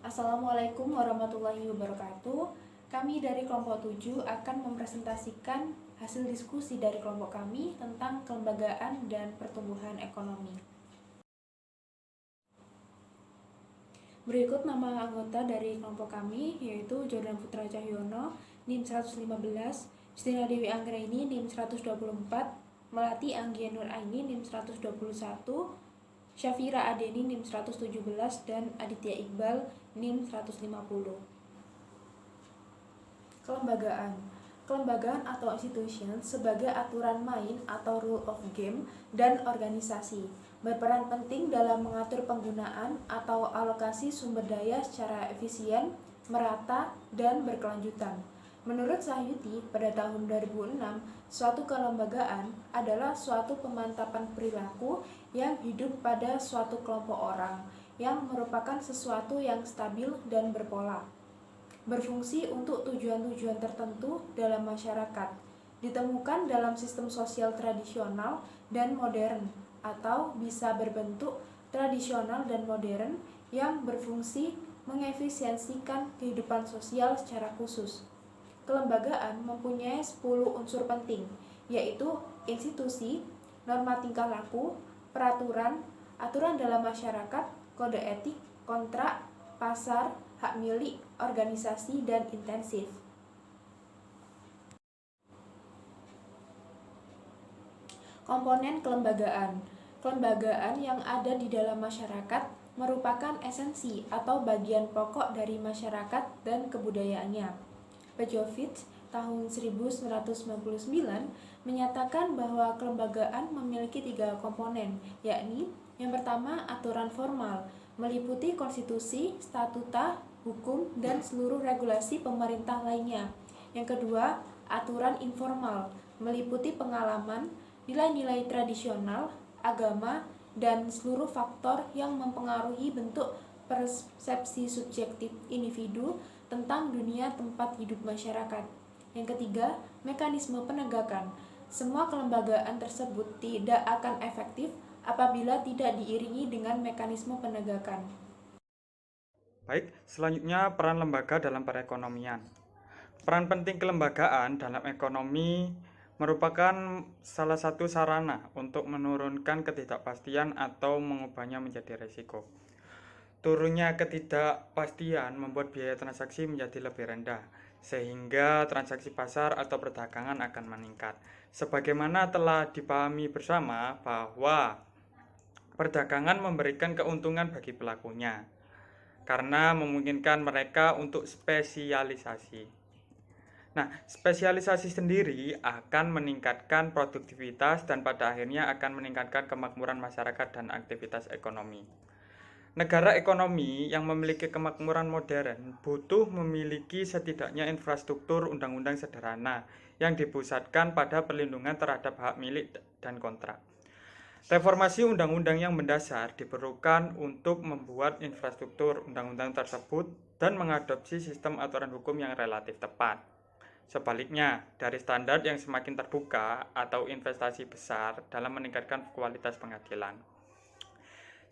Assalamualaikum warahmatullahi wabarakatuh. Kami dari kelompok 7 akan mempresentasikan hasil diskusi dari kelompok kami tentang kelembagaan dan pertumbuhan ekonomi. Berikut nama anggota dari kelompok kami, yaitu Jordan Putra Cahyono, NIM 115, Justina Dewi Anggraini, NIM 124, Melati Anggia Nur Aini, NIM 121, Syafira Adeni, NIM 117, dan Aditya Iqbal, NIM 150. Kelembagaan atau institution sebagai aturan main atau rule of game dan organisasi berperan penting dalam mengatur penggunaan atau alokasi sumber daya secara efisien, merata, dan berkelanjutan. Menurut Sahyuti, pada tahun 2006, suatu kelembagaan adalah suatu pemantapan perilaku yang hidup pada suatu kelompok orang yang merupakan sesuatu yang stabil dan berpola, berfungsi untuk tujuan-tujuan tertentu dalam masyarakat, ditemukan dalam sistem sosial tradisional dan modern, atau bisa berbentuk tradisional dan modern yang berfungsi mengefisiensikan kehidupan sosial secara khusus. Kelembagaan mempunyai 10 unsur penting, yaitu institusi, norma tingkah laku, peraturan, aturan dalam masyarakat, kode etik, kontrak, pasar, hak milik, organisasi, dan intensif. Komponen kelembagaan. Kelembagaan yang ada di dalam masyarakat merupakan esensi atau bagian pokok dari masyarakat dan kebudayaannya. Pejovic tahun 1999 menyatakan bahwa kelembagaan memiliki 3 komponen, yakni yang pertama aturan formal, meliputi konstitusi, statuta, hukum, dan seluruh regulasi pemerintah lainnya. Yang kedua, aturan informal, meliputi pengalaman, nilai-nilai tradisional, agama, dan seluruh faktor yang mempengaruhi bentuk persepsi subjektif individu tentang dunia tempat hidup masyarakat. Yang ketiga, mekanisme penegakan. Semua kelembagaan tersebut tidak akan efektif apabila tidak diiringi dengan mekanisme penegakan. Baik, selanjutnya peran lembaga dalam perekonomian. Peran penting kelembagaan dalam ekonomi merupakan salah satu sarana untuk menurunkan ketidakpastian atau mengubahnya menjadi risiko. Turunnya ketidakpastian membuat biaya transaksi menjadi lebih rendah, sehingga transaksi pasar atau perdagangan akan meningkat. Sebagaimana telah dipahami bersama bahwa perdagangan memberikan keuntungan bagi pelakunya, karena memungkinkan mereka untuk spesialisasi. Nah, spesialisasi sendiri akan meningkatkan produktivitas dan pada akhirnya akan meningkatkan kemakmuran masyarakat dan aktivitas ekonomi. Negara ekonomi yang memiliki kemakmuran modern butuh memiliki setidaknya infrastruktur undang-undang sederhana yang dipusatkan pada perlindungan terhadap hak milik dan kontrak. Reformasi undang-undang yang mendasar diperlukan untuk membuat infrastruktur undang-undang tersebut dan mengadopsi sistem aturan hukum yang relatif tepat. Sebaliknya, dari standar yang semakin terbuka atau investasi besar dalam meningkatkan kualitas pengadilan.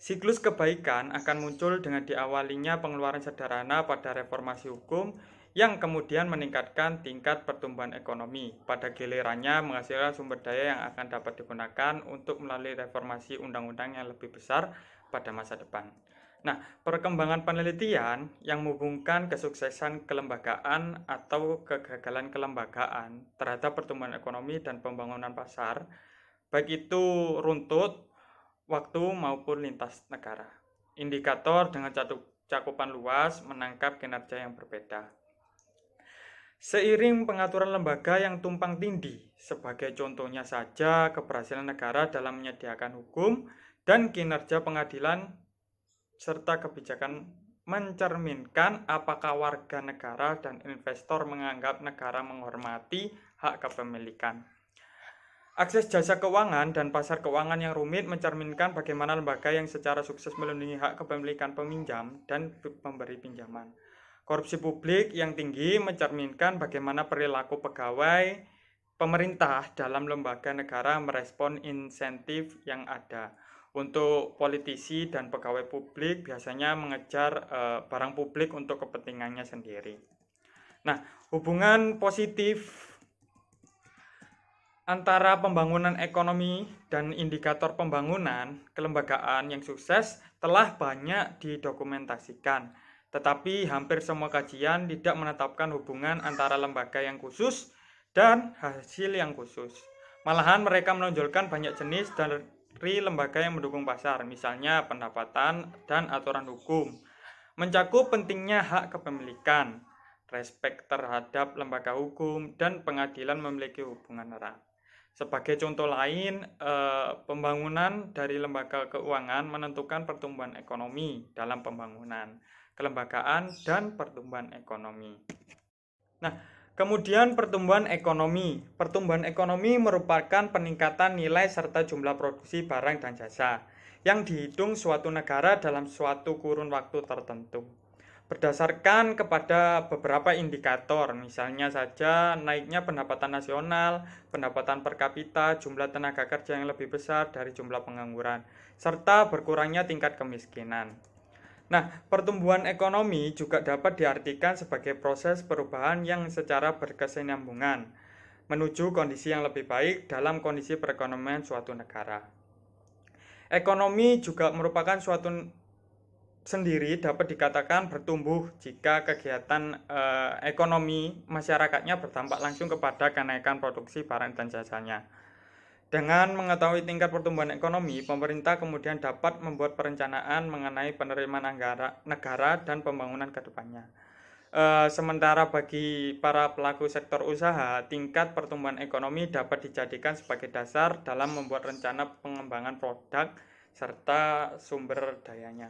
Siklus kebaikan akan muncul dengan diawalinya pengeluaran sederhana pada reformasi hukum yang kemudian meningkatkan tingkat pertumbuhan ekonomi. Pada gilirannya menghasilkan sumber daya yang akan dapat digunakan untuk melalui reformasi undang-undang yang lebih besar pada masa depan. Nah, perkembangan penelitian yang menghubungkan kesuksesan kelembagaan atau kegagalan kelembagaan terhadap pertumbuhan ekonomi dan pembangunan pasar, baik itu runtut, waktu maupun lintas negara. Indikator dengan cakupan luas menangkap kinerja yang berbeda. Seiring pengaturan lembaga yang tumpang tindih, sebagai contohnya saja keberhasilan negara dalam menyediakan hukum dan kinerja pengadilan serta kebijakan mencerminkan apakah warga negara dan investor menganggap negara menghormati hak kepemilikan. Akses jasa keuangan dan pasar keuangan yang rumit mencerminkan bagaimana lembaga yang secara sukses melindungi hak kepemilikan peminjam dan pemberi pinjaman. Korupsi publik yang tinggi mencerminkan bagaimana perilaku pegawai pemerintah dalam lembaga negara merespon insentif yang ada. Untuk politisi dan pegawai publik biasanya mengejar barang publik untuk kepentingannya sendiri. Nah, hubungan positif antara pembangunan ekonomi dan indikator pembangunan kelembagaan yang sukses telah banyak didokumentasikan. Tetapi hampir semua kajian tidak menetapkan hubungan antara lembaga yang khusus dan hasil yang khusus. Malahan mereka menonjolkan banyak jenis dari lembaga yang mendukung pasar, misalnya pendapatan dan aturan hukum. Mencakup pentingnya hak kepemilikan, respek terhadap lembaga hukum, dan pengadilan memiliki hubungan erat. Sebagai contoh lain, pembangunan dari lembaga keuangan menentukan pertumbuhan ekonomi dalam pembangunan, kelembagaan, dan pertumbuhan ekonomi. Nah, kemudian pertumbuhan ekonomi. Pertumbuhan ekonomi merupakan peningkatan nilai serta jumlah produksi barang dan jasa yang dihitung suatu negara dalam suatu kurun waktu tertentu. Berdasarkan kepada beberapa indikator, misalnya saja naiknya pendapatan nasional, pendapatan per kapita, jumlah tenaga kerja yang lebih besar dari jumlah pengangguran, serta berkurangnya tingkat kemiskinan. Nah, pertumbuhan ekonomi juga dapat diartikan sebagai proses perubahan yang secara berkesinambungan menuju kondisi yang lebih baik dalam kondisi perekonomian suatu negara. Ekonomi juga merupakan suatu sendiri dapat dikatakan bertumbuh jika kegiatan ekonomi masyarakatnya berdampak langsung kepada kenaikan produksi barang dan jasanya. Dengan mengetahui tingkat pertumbuhan ekonomi, pemerintah kemudian dapat membuat perencanaan mengenai penerimaan negara dan pembangunan ke depannya. Sementara bagi para pelaku sektor usaha, tingkat pertumbuhan ekonomi dapat dijadikan sebagai dasar dalam membuat rencana pengembangan produk serta sumber dayanya.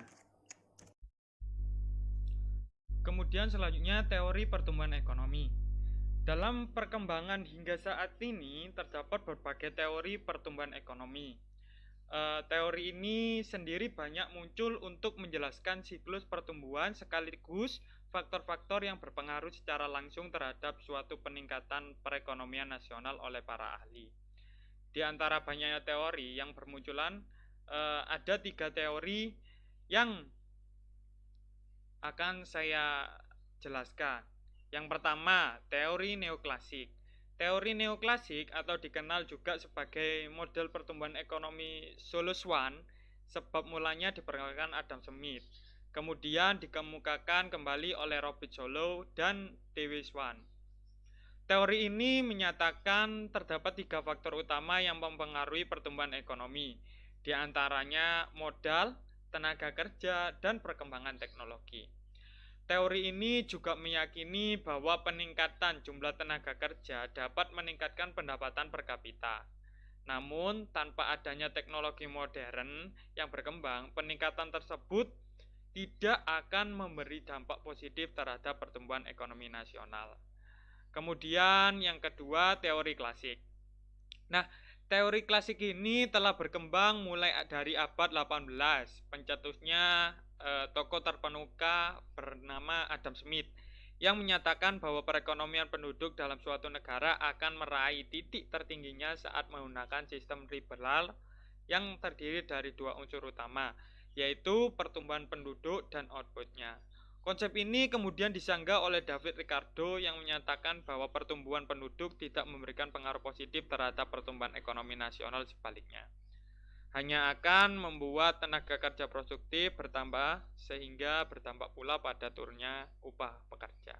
Kemudian selanjutnya teori pertumbuhan ekonomi. Dalam perkembangan hingga saat ini terdapat berbagai teori pertumbuhan ekonomi. Teori ini sendiri banyak muncul untuk menjelaskan siklus pertumbuhan sekaligus faktor-faktor yang berpengaruh secara langsung terhadap suatu peningkatan perekonomian nasional oleh para ahli. Di antara banyaknya teori yang bermunculan, ada 3 teori yang akan saya jelaskan. Yang pertama, teori neoklasik. Teori neoklasik atau dikenal juga sebagai model pertumbuhan ekonomi Solus One, sebab mulanya diperkenalkan Adam Smith. Kemudian dikemukakan kembali oleh Robert Solow dan Dewey Swan. Teori ini menyatakan terdapat 3 faktor utama yang mempengaruhi pertumbuhan ekonomi, di antaranya modal, tenaga kerja, dan perkembangan teknologi. Teori ini juga meyakini bahwa peningkatan jumlah tenaga kerja dapat meningkatkan pendapatan per kapita. Namun, tanpa adanya teknologi modern yang berkembang, peningkatan tersebut tidak akan memberi dampak positif terhadap pertumbuhan ekonomi nasional. Kemudian yang kedua, teori klasik. Nah, teori klasik ini telah berkembang mulai dari abad 18. Pencetusnya tokoh terkemuka bernama Adam Smith yang menyatakan bahwa perekonomian penduduk dalam suatu negara akan meraih titik tertingginya saat menggunakan sistem liberal yang terdiri dari 2 unsur utama, yaitu pertumbuhan penduduk dan outputnya. Konsep ini kemudian disanggah oleh David Ricardo yang menyatakan bahwa pertumbuhan penduduk tidak memberikan pengaruh positif terhadap pertumbuhan ekonomi nasional, sebaliknya hanya akan membuat tenaga kerja produktif bertambah sehingga berdampak pula pada turunnya upah pekerja.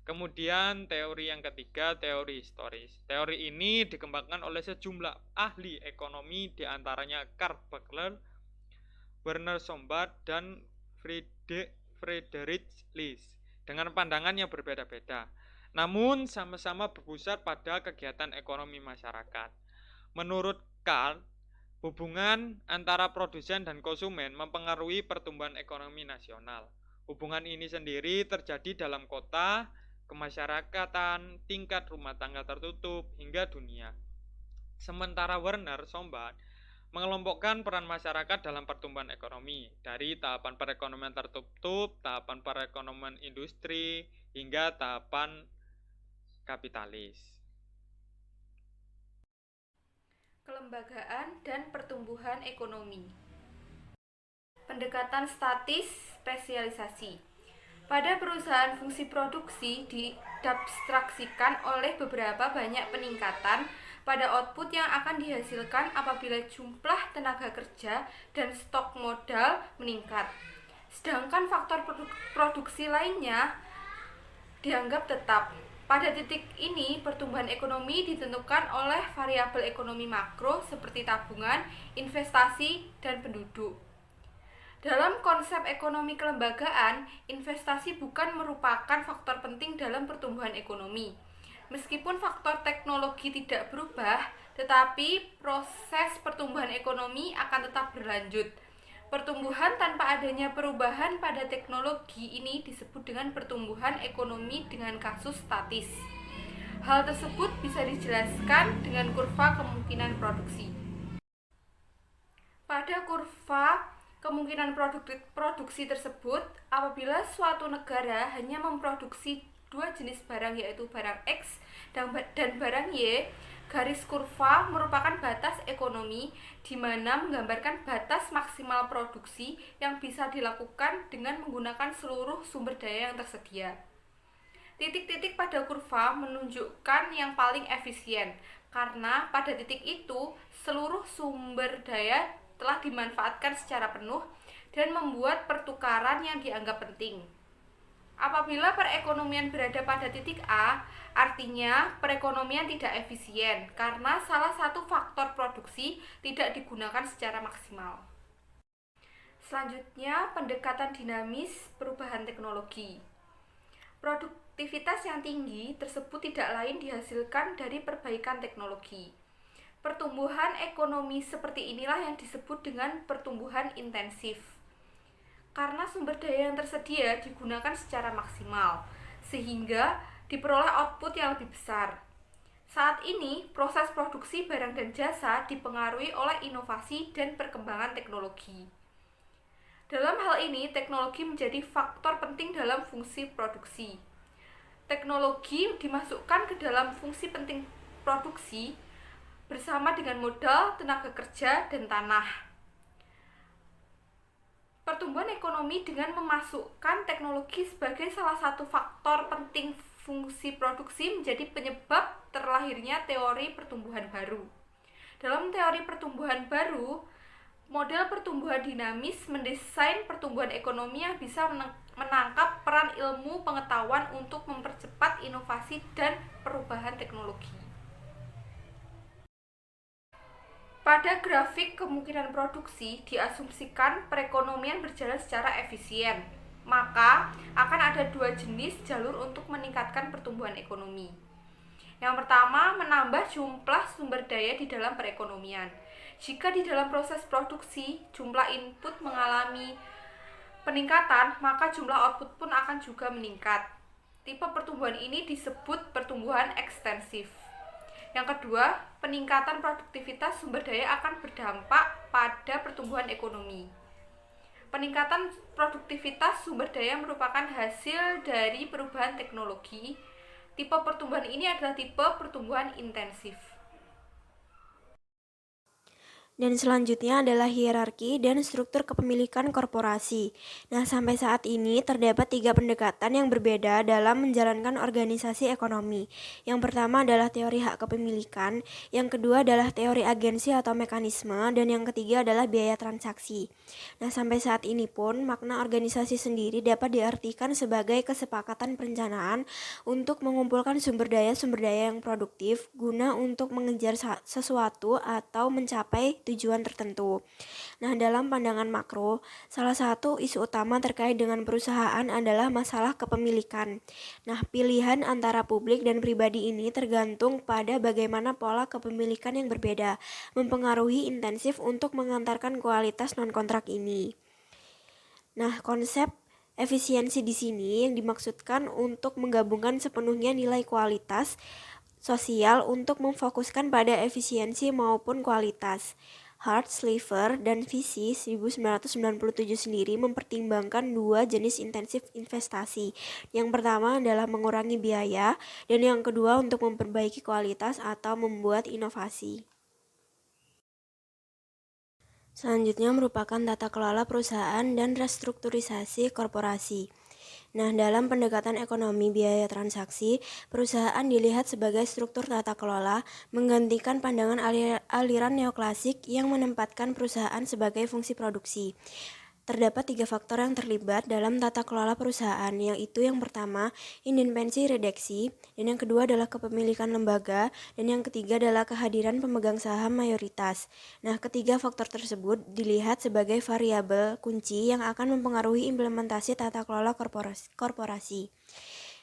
Kemudian teori yang ketiga, teori historis. Teori ini dikembangkan oleh sejumlah ahli ekonomi, diantaranya Karl Buckler, Werner Sombart, dan Friedrich List, dengan pandangan yang berbeda-beda, namun sama-sama berpusat pada kegiatan ekonomi masyarakat. Menurut Karl, hubungan antara produsen dan konsumen mempengaruhi pertumbuhan ekonomi nasional. Hubungan ini sendiri terjadi dalam kota, kemasyarakatan, tingkat rumah tangga tertutup, hingga dunia. Sementara Werner Sombart mengelompokkan peran masyarakat dalam pertumbuhan ekonomi dari tahapan perekonomian tertutup, tahapan perekonomian industri, hingga tahapan kapitalis. Kelembagaan dan pertumbuhan ekonomi. Pendekatan statis spesialisasi. Pada perusahaan, fungsi produksi diabstraksikan oleh beberapa banyak peningkatan pada output yang akan dihasilkan apabila jumlah tenaga kerja dan stok modal meningkat. Sedangkan faktor produksi lainnya dianggap tetap. Pada titik ini, pertumbuhan ekonomi ditentukan oleh variabel ekonomi makro seperti tabungan, investasi, dan penduduk. Dalam konsep ekonomi kelembagaan, investasi bukan merupakan faktor penting dalam pertumbuhan ekonomi. Meskipun faktor teknologi tidak berubah, tetapi proses pertumbuhan ekonomi akan tetap berlanjut. Pertumbuhan tanpa adanya perubahan pada teknologi ini disebut dengan pertumbuhan ekonomi dengan kasus statis. Hal tersebut bisa dijelaskan dengan kurva kemungkinan produksi. Pada kurva kemungkinan produksi tersebut, apabila suatu negara hanya memproduksi dua jenis barang, yaitu barang X dan barang Y, garis kurva merupakan batas ekonomi di mana menggambarkan batas maksimal produksi yang bisa dilakukan dengan menggunakan seluruh sumber daya yang tersedia. Titik-titik pada kurva menunjukkan yang paling efisien, karena pada titik itu seluruh sumber daya telah dimanfaatkan secara penuh dan membuat pertukaran yang dianggap penting. Apabila perekonomian berada pada titik A, artinya perekonomian tidak efisien karena salah satu faktor produksi tidak digunakan secara maksimal. Selanjutnya, pendekatan dinamis perubahan teknologi. Produktivitas yang tinggi tersebut tidak lain dihasilkan dari perbaikan teknologi. Pertumbuhan ekonomi seperti inilah yang disebut dengan pertumbuhan intensif. Karena sumber daya yang tersedia digunakan secara maksimal, sehingga diperoleh output yang lebih besar. Saat ini, proses produksi barang dan jasa dipengaruhi oleh inovasi dan perkembangan teknologi. Dalam hal ini, teknologi menjadi faktor penting dalam fungsi produksi. Teknologi dimasukkan ke dalam fungsi penting produksi bersama dengan modal, tenaga kerja, dan tanah. Pertumbuhan ekonomi dengan memasukkan teknologi sebagai salah satu faktor penting fungsi produksi menjadi penyebab terlahirnya teori pertumbuhan baru. Dalam teori pertumbuhan baru, model pertumbuhan dinamis mendesain pertumbuhan ekonomi yang bisa menangkap peran ilmu pengetahuan untuk mempercepat inovasi dan perubahan teknologi. Pada grafik kemungkinan produksi diasumsikan perekonomian berjalan secara efisien, maka akan ada dua jenis jalur untuk meningkatkan pertumbuhan ekonomi. Yang pertama, menambah jumlah sumber daya di dalam perekonomian. Jika di dalam proses produksi jumlah input mengalami peningkatan, maka jumlah output pun akan juga meningkat. Tipe pertumbuhan ini disebut pertumbuhan ekstensif. Yang kedua, peningkatan produktivitas sumber daya akan berdampak pada pertumbuhan ekonomi. Peningkatan produktivitas sumber daya merupakan hasil dari perubahan teknologi. Tipe pertumbuhan ini adalah tipe pertumbuhan intensif. Dan selanjutnya adalah hierarki dan struktur kepemilikan korporasi. Nah, sampai saat ini terdapat 3 pendekatan yang berbeda dalam menjalankan organisasi ekonomi. Yang pertama adalah teori hak kepemilikan, yang kedua adalah teori agensi atau mekanisme, dan yang ketiga adalah biaya transaksi. Nah, sampai saat ini pun makna organisasi sendiri dapat diartikan sebagai kesepakatan perencanaan untuk mengumpulkan sumber daya yang produktif guna untuk mengejar sesuatu atau mencapai tujuan tertentu. Nah, dalam pandangan makro, salah satu isu utama terkait dengan perusahaan adalah masalah kepemilikan. Nah, pilihan antara publik dan pribadi ini tergantung pada bagaimana pola kepemilikan yang berbeda, mempengaruhi intensif untuk mengantarkan kualitas non-kontrak ini. Nah, konsep efisiensi di sini yang dimaksudkan untuk menggabungkan sepenuhnya nilai kualitas sosial untuk memfokuskan pada efisiensi maupun kualitas. Hart, Sliver, dan Visi 1997 sendiri mempertimbangkan dua jenis intensif investasi. Yang pertama adalah mengurangi biaya, dan yang kedua untuk memperbaiki kualitas atau membuat inovasi. Selanjutnya merupakan tata kelola perusahaan dan restrukturisasi korporasi. Nah, dalam pendekatan ekonomi biaya transaksi, perusahaan dilihat sebagai struktur tata kelola, menggantikan pandangan aliran neoklasik yang menempatkan perusahaan sebagai fungsi produksi. Terdapat 3 faktor yang terlibat dalam tata kelola perusahaan, yaitu yang pertama, independensi redaksi, dan yang kedua adalah kepemilikan lembaga, dan yang ketiga adalah kehadiran pemegang saham mayoritas. Nah, ketiga faktor tersebut dilihat sebagai variabel kunci yang akan mempengaruhi implementasi tata kelola korporasi.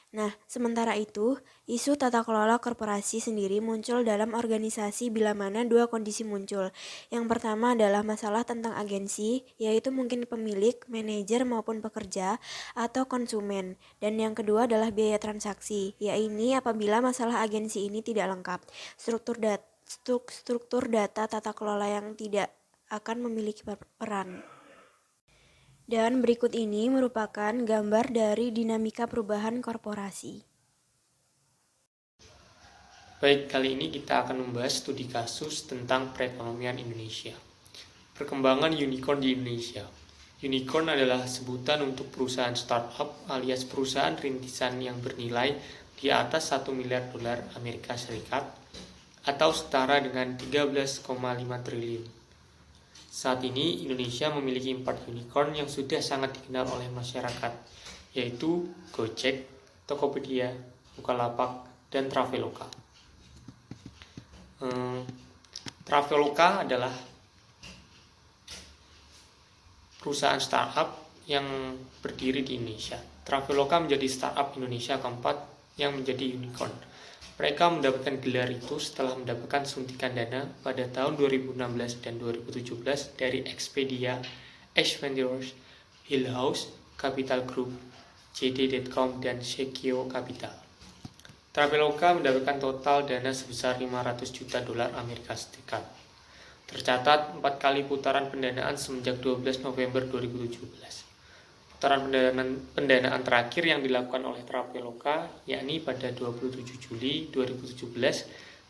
Nah, sementara itu, isu tata kelola korporasi sendiri muncul dalam organisasi bila mana 2 kondisi muncul. Yang pertama adalah masalah tentang agensi, yaitu mungkin pemilik, manajer maupun pekerja, atau konsumen. Dan yang kedua adalah biaya transaksi, yaitu apabila masalah agensi ini tidak lengkap. Struktur data tata kelola yang tidak akan memiliki peran. Dan berikut ini merupakan gambar dari dinamika perubahan korporasi. Baik, kali ini kita akan membahas studi kasus tentang perekonomian Indonesia. Perkembangan unicorn di Indonesia. Unicorn adalah sebutan untuk perusahaan startup alias perusahaan rintisan yang bernilai di atas 1 miliar dolar Amerika Serikat atau setara dengan 13,5 triliun. Saat ini Indonesia memiliki 4 unicorn yang sudah sangat dikenal oleh masyarakat, yaitu Gojek, Tokopedia, Bukalapak, dan Traveloka. Traveloka adalah perusahaan startup yang berdiri di Indonesia. Traveloka menjadi startup Indonesia keempat yang menjadi unicorn. Mereka mendapatkan gelar itu setelah mendapatkan suntikan dana pada tahun 2016 dan 2017 dari Expedia, Ace Ventures, Hill House, Capital Group, JD.com, dan Shekio Capital. Traveloka mendapatkan total dana sebesar 500 juta dolar Amerika Serikat. Tercatat 4 kali putaran pendanaan semenjak 12 November 2017. Putaran pendanaan terakhir yang dilakukan oleh Traveloka yakni pada 27 Juli 2017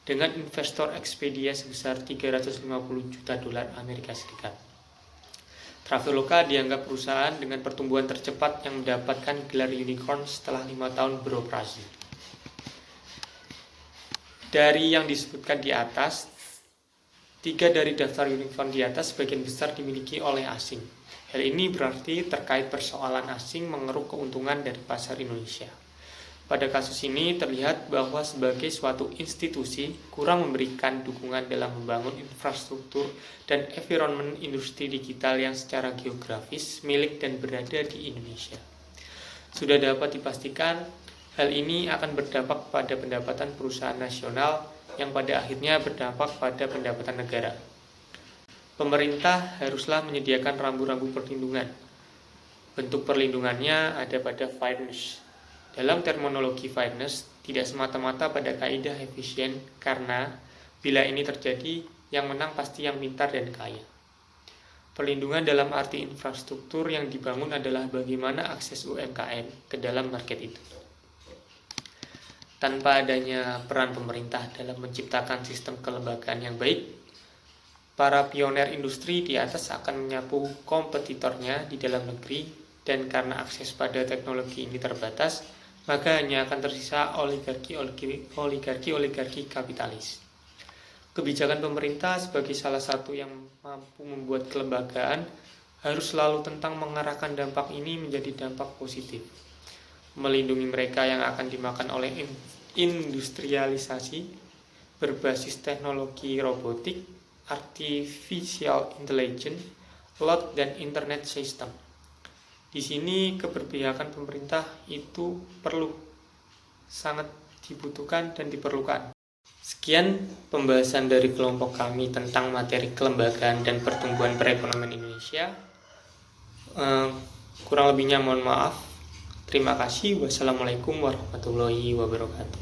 dengan investor Expedia sebesar 350 juta dolar Amerika Serikat. Traveloka dianggap perusahaan dengan pertumbuhan tercepat yang mendapatkan gelar unicorn setelah 5 tahun beroperasi. Dari yang disebutkan di atas, 3 dari daftar unicorn di atas sebagian besar dimiliki oleh asing. Hal ini berarti terkait persoalan asing mengeruk keuntungan dari pasar Indonesia. Pada kasus ini terlihat bahwa sebagai suatu institusi kurang memberikan dukungan dalam membangun infrastruktur dan environment industri digital yang secara geografis milik dan berada di Indonesia. Sudah dapat dipastikan hal ini akan berdampak pada pendapatan perusahaan nasional yang pada akhirnya berdampak pada pendapatan negara. Pemerintah haruslah menyediakan rambu-rambu perlindungan. Bentuk perlindungannya ada pada fairness. Dalam terminologi fairness, tidak semata-mata pada kaidah efisien karena bila ini terjadi, yang menang pasti yang pintar dan kaya. Perlindungan dalam arti infrastruktur yang dibangun adalah bagaimana akses UMKM ke dalam market itu. Tanpa adanya peran pemerintah dalam menciptakan sistem kelembagaan yang baik, para pioner industri di atas akan menyapu kompetitornya di dalam negeri dan karena akses pada teknologi ini terbatas, maka hanya akan tersisa oligarki kapitalis. Kebijakan pemerintah sebagai salah satu yang mampu membuat kelembagaan harus selalu tentang mengarahkan dampak ini menjadi dampak positif. Melindungi mereka yang akan dimakan oleh industrialisasi berbasis teknologi robotik, artificial intelligence, cloud, dan internet system. Di sini keberpihakan pemerintah itu sangat dibutuhkan dan diperlukan. Sekian pembahasan dari kelompok kami tentang materi kelembagaan dan pertumbuhan perekonomian Indonesia. Kurang lebihnya mohon maaf. Terima kasih. Wassalamualaikum warahmatullahi wabarakatuh.